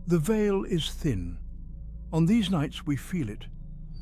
The veil is thin. On these nights we feel it.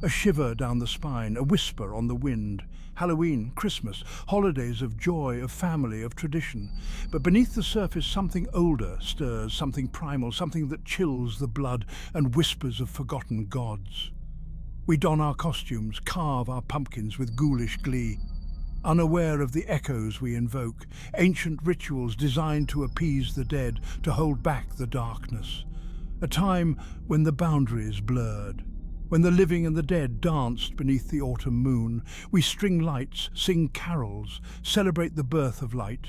A shiver down the spine, a whisper on the wind. Halloween, Christmas, holidays of joy, of family, of tradition. But beneath the surface something older stirs, something primal, something that chills the blood and whispers of forgotten gods. We don our costumes, carve our pumpkins with ghoulish glee, unaware of the echoes we invoke, ancient rituals designed to appease the dead, to hold back the darkness. A time when the boundaries blurred, when the living and the dead danced beneath the autumn moon. We string lights, sing carols, celebrate the birth of light.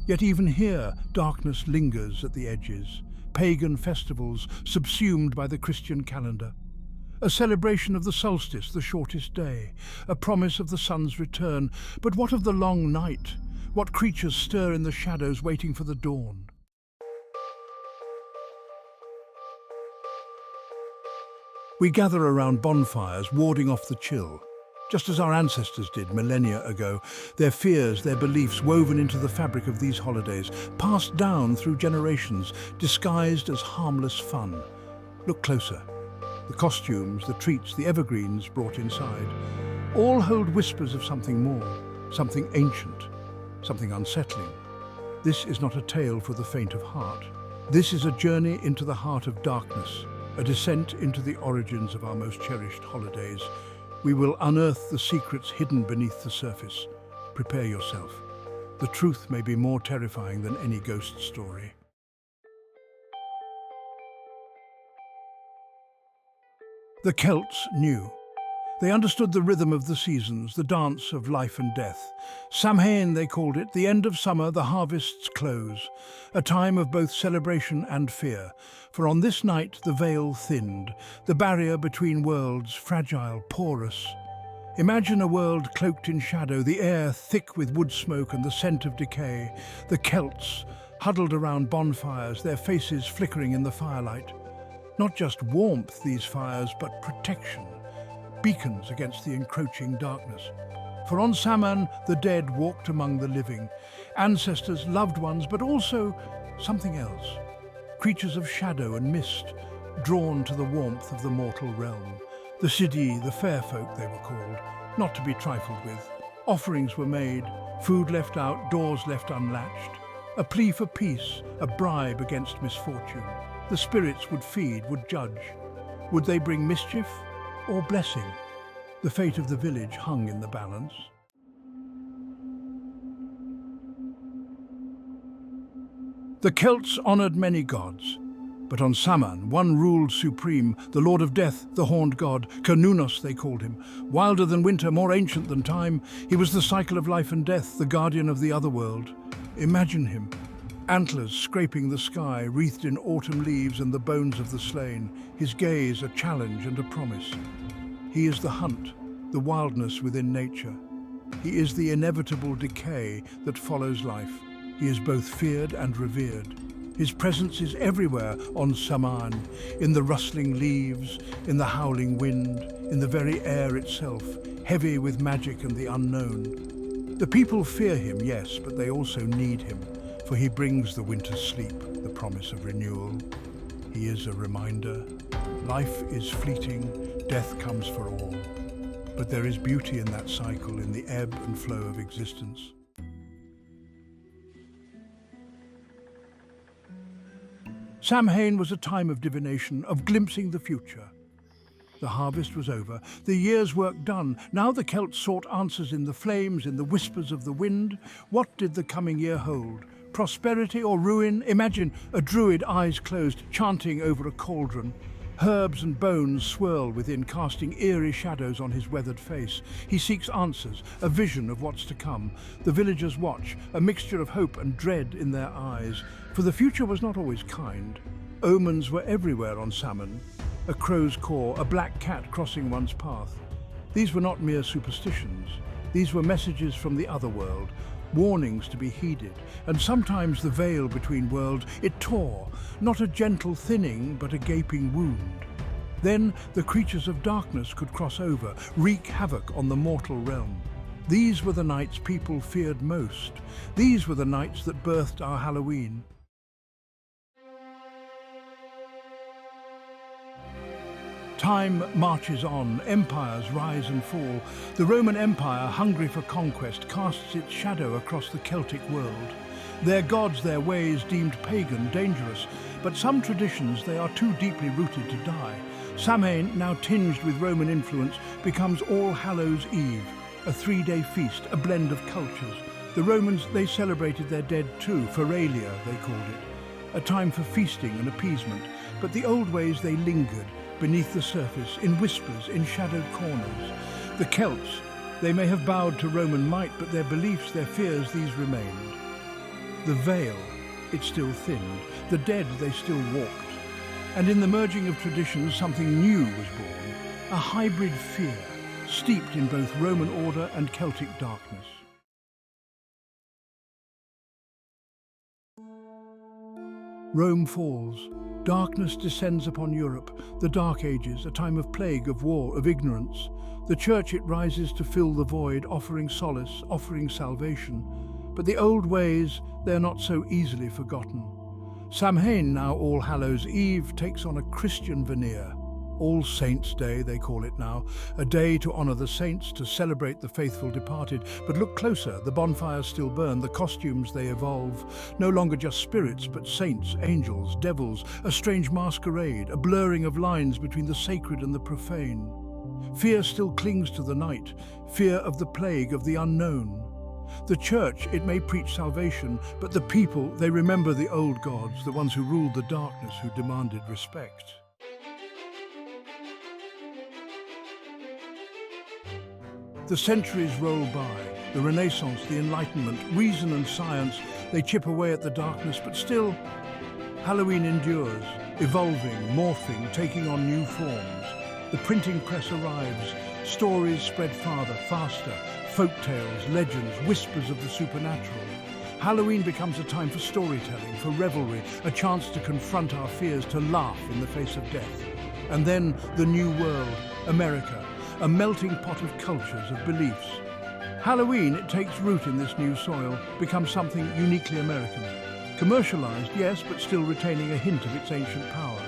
Yet even here, darkness lingers at the edges, pagan festivals subsumed by the Christian calendar. A celebration of the solstice, the shortest day, a promise of the sun's return. But what of the long night? What creatures stir in the shadows waiting for the dawn? We gather around bonfires, warding off the chill, just as our ancestors did millennia ago, their fears, their beliefs woven into the fabric of these holidays, passed down through generations, disguised as harmless fun. Look closer. The costumes, the treats, the evergreens brought inside, all hold whispers of something more, something ancient, something unsettling. This is not a tale for the faint of heart. This is a journey into the heart of darkness, a descent into the origins of our most cherished holidays. We will unearth the secrets hidden beneath the surface. Prepare yourself. The truth may be more terrifying than any ghost story. The Celts knew. They understood the rhythm of the seasons, the dance of life and death. Samhain, they called it, the end of summer, the harvest's close, a time of both celebration and fear. For on this night the veil thinned, the barrier between worlds, fragile, porous. Imagine a world cloaked in shadow, the air thick with wood smoke and the scent of decay. The Celts, huddled around bonfires, their faces flickering in the firelight. Not just warmth, these fires, but protection. Beacons against the encroaching darkness. For on Samhain, the dead walked among the living, ancestors, loved ones, but also something else. Creatures of shadow and mist, drawn to the warmth of the mortal realm. The Siddhi, the fair folk they were called, not to be trifled with. Offerings were made, food left out, doors left unlatched. A plea for peace, a bribe against misfortune. The spirits would feed, would judge. Would they bring mischief or blessing? The fate of the village hung in the balance. The Celts honoured many gods, but on Samhain one ruled supreme, the Lord of Death, the horned god, Cernunnos they called him. Wilder than winter, more ancient than time, he was the cycle of life and death, the guardian of the other world. Imagine him, antlers scraping the sky, wreathed in autumn leaves and the bones of the slain, his gaze a challenge and a promise. He is the hunt, the wildness within nature. He is the inevitable decay that follows life. He is both feared and revered. His presence is everywhere on Samhain, in the rustling leaves, in the howling wind, in the very air itself, heavy with magic and the unknown. The people fear him, yes, but they also need him, for he brings the winter's sleep, the promise of renewal. He is a reminder. Life is fleeting, death comes for all. But there is beauty in that cycle, in the ebb and flow of existence. Samhain was a time of divination, of glimpsing the future. The harvest was over, the year's work done. Now the Celts sought answers in the flames, in the whispers of the wind. What did the coming year hold? Prosperity or ruin? Imagine a druid, eyes closed, chanting over a cauldron. Herbs and bones swirl within, casting eerie shadows on his weathered face. He seeks answers, a vision of what's to come. The villagers watch, a mixture of hope and dread in their eyes. For the future was not always kind. Omens were everywhere on Samhain. A crow's caw, a black cat crossing one's path. These were not mere superstitions. These were messages from the other world, warnings to be heeded, and sometimes the veil between worlds, it tore, not a gentle thinning, but a gaping wound. Then the creatures of darkness could cross over, wreak havoc on the mortal realm. These were the nights people feared most. These were the nights that birthed our Halloween. Time marches on, empires rise and fall. The Roman Empire, hungry for conquest, casts its shadow across the Celtic world. Their gods, their ways deemed pagan, dangerous, but some traditions they are too deeply rooted to die. Samhain, now tinged with Roman influence, becomes All Hallows' Eve, a 3-day feast, a blend of cultures. The Romans, they celebrated their dead too, Feralia they called it, a time for feasting and appeasement, but the old ways they lingered, beneath the surface, in whispers, in shadowed corners. The Celts, they may have bowed to Roman might, but their beliefs, their fears, these remained. The veil, it still thinned. The dead, they still walked. And in the merging of traditions, something new was born, a hybrid fear, steeped in both Roman order and Celtic darkness. Rome falls. Darkness descends upon Europe, the Dark Ages, a time of plague, of war, of ignorance. The Church, it rises to fill the void, offering solace, offering salvation. But the old ways, they are not so easily forgotten. Samhain, now All Hallows' Eve, takes on a Christian veneer. All Saints' Day, they call it now, a day to honour the saints, to celebrate the faithful departed. But look closer, the bonfires still burn, the costumes they evolve. No longer just spirits, but saints, angels, devils, a strange masquerade, a blurring of lines between the sacred and the profane. Fear still clings to the night, fear of the plague, of the unknown. The Church, it may preach salvation, but the people, they remember the old gods, the ones who ruled the darkness, who demanded respect. The centuries roll by, the Renaissance, the Enlightenment, reason and science, they chip away at the darkness, but still, Halloween endures, evolving, morphing, taking on new forms. The printing press arrives, stories spread farther, faster, folk tales, legends, whispers of the supernatural. Halloween becomes a time for storytelling, for revelry, a chance to confront our fears, to laugh in the face of death. And then the new world, America, a melting pot of cultures, of beliefs. Halloween, it takes root in this new soil, becomes something uniquely American. Commercialized, yes, but still retaining a hint of its ancient power.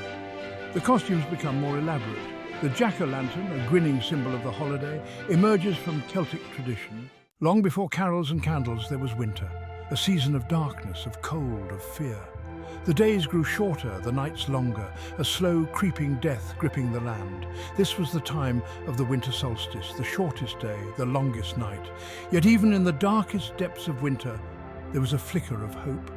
The costumes become more elaborate. The jack-o'-lantern, a grinning symbol of the holiday, emerges from Celtic tradition. Long before carols and candles, there was winter, a season of darkness, of cold, of fear. The days grew shorter, the nights longer, a slow, creeping death gripping the land. This was the time of the winter solstice, the shortest day, the longest night. Yet even in the darkest depths of winter, there was a flicker of hope.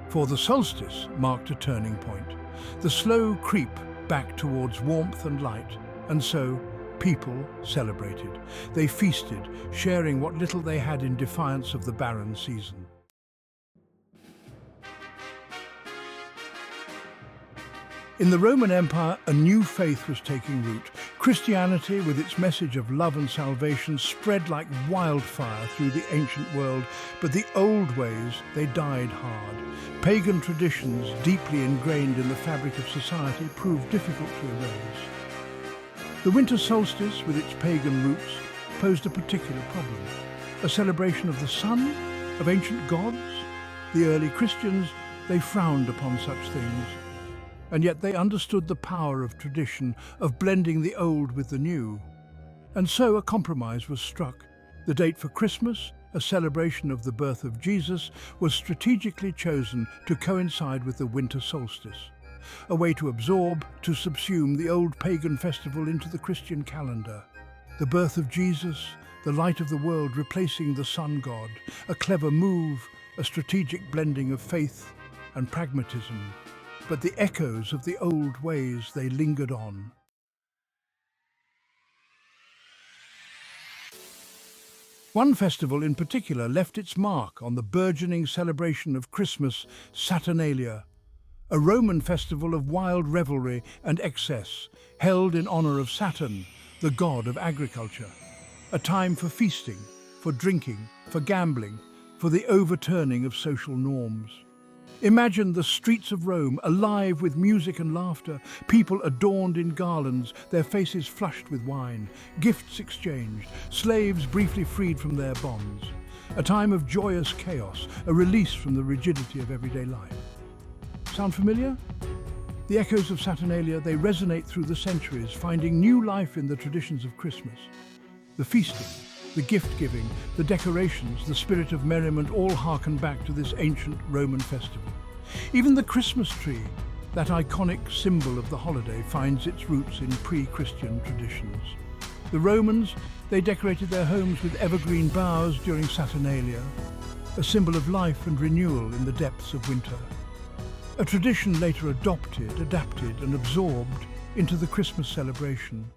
For the solstice marked a turning point, the slow creep back towards warmth and light, and so people celebrated. They feasted, sharing what little they had in defiance of the barren season. In the Roman Empire, a new faith was taking root. Christianity, with its message of love and salvation, spread like wildfire through the ancient world, but the old ways, they died hard. Pagan traditions, deeply ingrained in the fabric of society, proved difficult to erase. The winter solstice, with its pagan roots, posed a particular problem. A celebration of the sun, of ancient gods? The early Christians, they frowned upon such things. And yet they understood the power of tradition, of blending the old with the new. And so a compromise was struck. The date for Christmas, a celebration of the birth of Jesus, was strategically chosen to coincide with the winter solstice. A way to absorb, to subsume the old pagan festival into the Christian calendar. The birth of Jesus, the light of the world replacing the sun god, a clever move, a strategic blending of faith and pragmatism. But the echoes of the old ways, they lingered on. One festival in particular left its mark on the burgeoning celebration of Christmas, Saturnalia, a Roman festival of wild revelry and excess, held in honor of Saturn, the god of agriculture. A time for feasting, for drinking, for gambling, for the overturning of social norms. Imagine the streets of Rome alive with music and laughter, people adorned in garlands, their faces flushed with wine, gifts exchanged, slaves briefly freed from their bonds. A time of joyous chaos, a release from the rigidity of everyday life. Sound familiar? The echoes of Saturnalia, they resonate through the centuries, finding new life in the traditions of Christmas. The feasting, the gift-giving, the decorations, the spirit of merriment all harken back to this ancient Roman festival. Even the Christmas tree, that iconic symbol of the holiday, finds its roots in pre-Christian traditions. The Romans, they decorated their homes with evergreen boughs during Saturnalia, a symbol of life and renewal in the depths of winter. A tradition later adapted and absorbed into the Christmas celebration.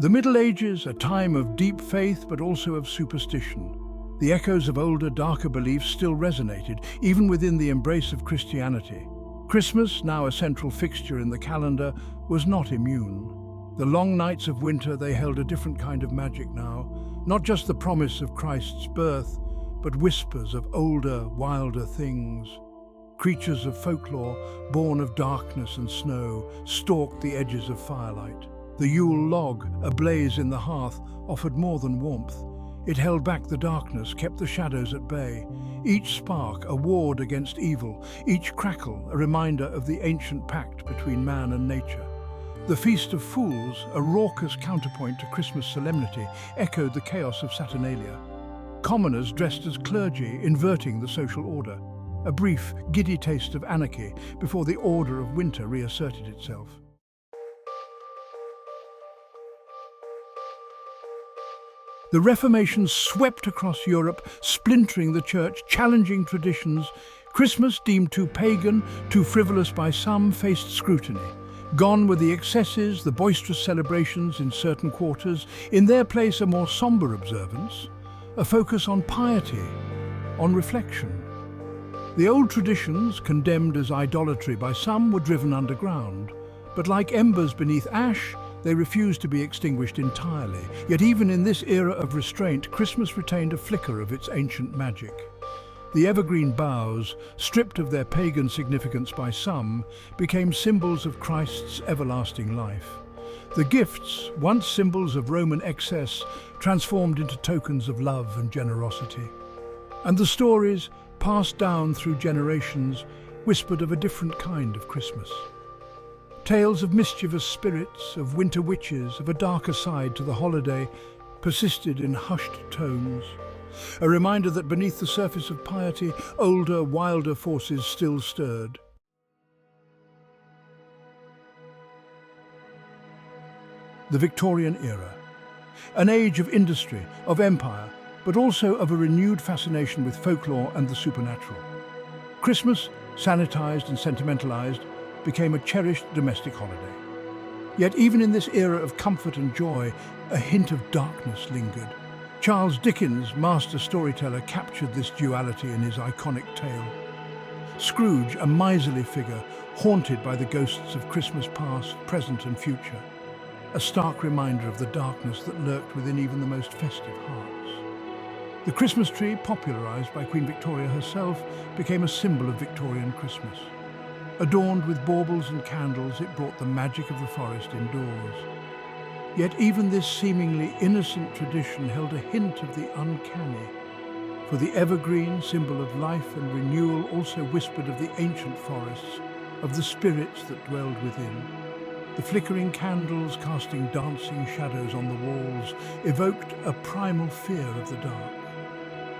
The Middle Ages, a time of deep faith but also of superstition. The echoes of older, darker beliefs still resonated, even within the embrace of Christianity. Christmas, now a central fixture in the calendar, was not immune. The long nights of winter, they held a different kind of magic now, not just the promise of Christ's birth, but whispers of older, wilder things. Creatures of folklore, born of darkness and snow, stalked the edges of firelight. The Yule log, ablaze in the hearth, offered more than warmth. It held back the darkness, kept the shadows at bay. Each spark a ward against evil, each crackle a reminder of the ancient pact between man and nature. The Feast of Fools, a raucous counterpoint to Christmas solemnity, echoed the chaos of Saturnalia. Commoners dressed as clergy, inverting the social order. A brief, giddy taste of anarchy before the order of winter reasserted itself. The Reformation swept across Europe, splintering the church, challenging traditions. Christmas, deemed too pagan, too frivolous by some, faced scrutiny. Gone were the excesses, the boisterous celebrations in certain quarters. In their place, a more somber observance, a focus on piety, on reflection. The old traditions, condemned as idolatry by some, were driven underground. But like embers beneath ash, they refused to be extinguished entirely. Yet even in this era of restraint, Christmas retained a flicker of its ancient magic. The evergreen boughs, stripped of their pagan significance by some, became symbols of Christ's everlasting life. The gifts, once symbols of Roman excess, transformed into tokens of love and generosity. And the stories, passed down through generations, whispered of a different kind of Christmas. Tales of mischievous spirits, of winter witches, of a darker side to the holiday, persisted in hushed tones. A reminder that beneath the surface of piety, older, wilder forces still stirred. The Victorian era. An age of industry, of empire, but also of a renewed fascination with folklore and the supernatural. Christmas, sanitized and sentimentalized, became a cherished domestic holiday. Yet even in this era of comfort and joy, a hint of darkness lingered. Charles Dickens, master storyteller, captured this duality in his iconic tale. Scrooge, a miserly figure, haunted by the ghosts of Christmas past, present and future. A stark reminder of the darkness that lurked within even the most festive hearts. The Christmas tree, popularized by Queen Victoria herself, became a symbol of Victorian Christmas. Adorned with baubles and candles, it brought the magic of the forest indoors. Yet even this seemingly innocent tradition held a hint of the uncanny, for the evergreen, symbol of life and renewal, also whispered of the ancient forests, of the spirits that dwelled within. The flickering candles, casting dancing shadows on the walls, evoked a primal fear of the dark.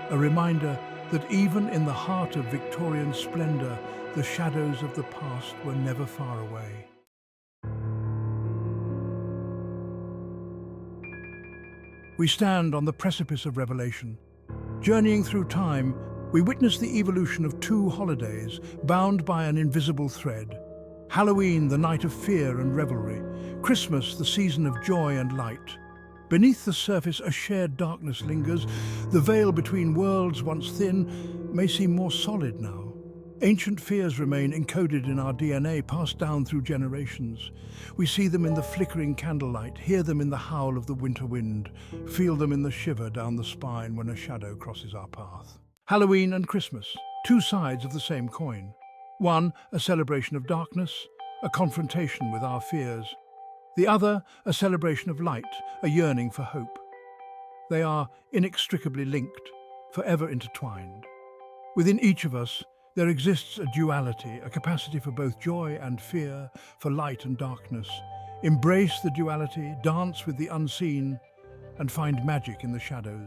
A reminder that even in the heart of Victorian splendor, the shadows of the past were never far away. We stand on the precipice of revelation. Journeying through time, we witness the evolution of two holidays bound by an invisible thread. Halloween, the night of fear and revelry. Christmas, the season of joy and light. Beneath the surface, a shared darkness lingers. The veil between worlds, once thin, may seem more solid now. Ancient fears remain encoded in our DNA, passed down through generations. We see them in the flickering candlelight, hear them in the howl of the winter wind, feel them in the shiver down the spine when a shadow crosses our path. Halloween and Christmas, two sides of the same coin. One, a celebration of darkness, a confrontation with our fears. The other, a celebration of light, a yearning for hope. They are inextricably linked, forever intertwined. Within each of us, there exists a duality, a capacity for both joy and fear, for light and darkness. Embrace the duality, dance with the unseen, and find magic in the shadows.